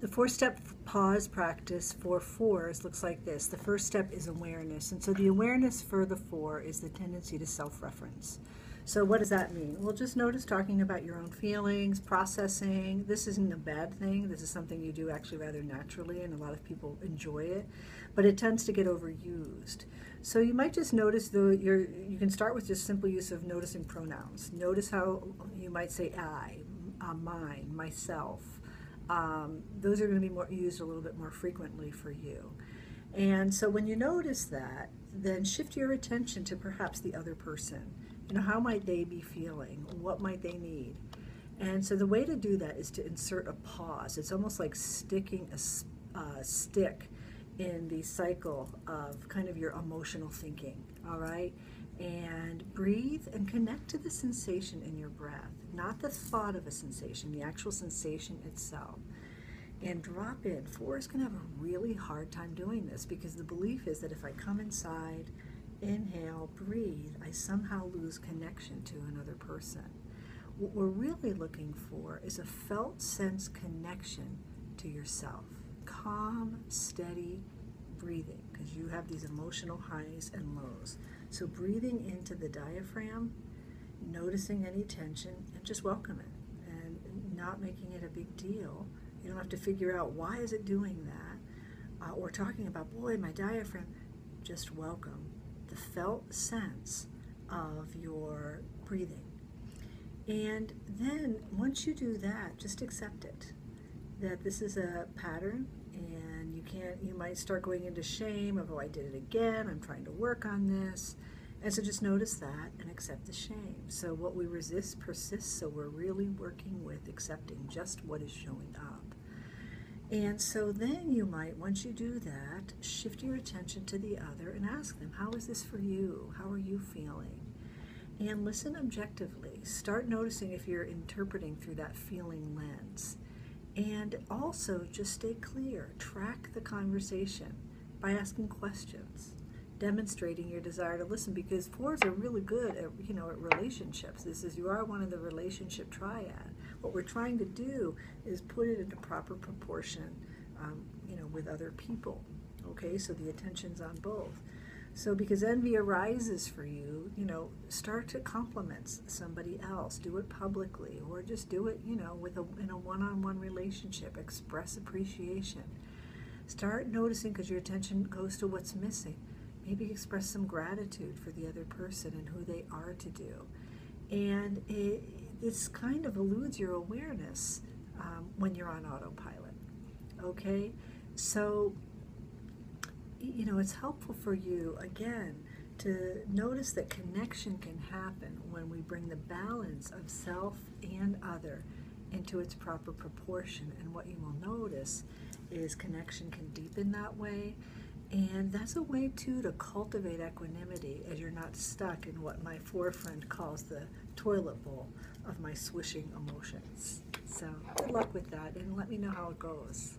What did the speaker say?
The four-step pause practice for fours looks like this. The first step is awareness. And so the awareness for the four is the tendency to self-reference. So what does that mean? Well, just notice talking about your own feelings, processing. This isn't a bad thing. This is something you do actually rather naturally, and a lot of people enjoy it. But it tends to get overused. So you might just notice, you can start with just simple use of noticing pronouns. Notice how you might say I, mine, myself. Those are going to be used a little bit more frequently for you. And so when you notice that, then shift your attention to perhaps the other person. You know, how might they be feeling? What might they need? And so the way to do that is to insert a pause. It's almost like sticking a stick in the cycle of kind of your emotional thinking, all right? And breathe and connect to the sensation in your breath, not the thought of a sensation, the actual sensation itself. And drop in. Four is going to have a really hard time doing this because the belief is that if I come inside, inhale, breathe, I somehow lose connection to another person. What we're really looking for is a felt sense connection to yourself. Calm, steady breathing, because you have these emotional highs and lows. So breathing into the diaphragm, noticing any tension, and just welcome it, and not making it a big deal. You don't have to figure out why is it doing that, or talking about, boy, my diaphragm. Just welcome the felt sense of your breathing. And then once you do that, just accept it, that this is a pattern, and you might start going into shame of, oh, I did it again, I'm trying to work on this. And so just notice that and accept the shame. So what we resist persists, so we're really working with accepting just what is showing up. And so then you might, once you do that, shift your attention to the other and ask them, how is this for you? How are you feeling? And listen objectively. Start noticing if you're interpreting through that feeling lens. And also just stay clear. Track the conversation by asking questions, demonstrating your desire to listen, because fours are really good at, at relationships. You are one of the relationship triad. What we're trying to do is put it into proper proportion, with other people. Okay, so the attention's on both. So because envy arises for you, start to compliment somebody else. Do it publicly, or just do it, in a one-on-one relationship. Express appreciation. Start noticing, because your attention goes to what's missing. Maybe express some gratitude for the other person and who they are to do. And this kind of eludes your awareness when you're on autopilot. Okay? So, it's helpful for you, again, to notice that connection can happen when we bring the balance of self and other into its proper proportion. And what you will notice is connection can deepen that way. And that's a way, too, to cultivate equanimity, as you're not stuck in what my four friend calls the toilet bowl of my swishing emotions. So good luck with that, and let me know how it goes.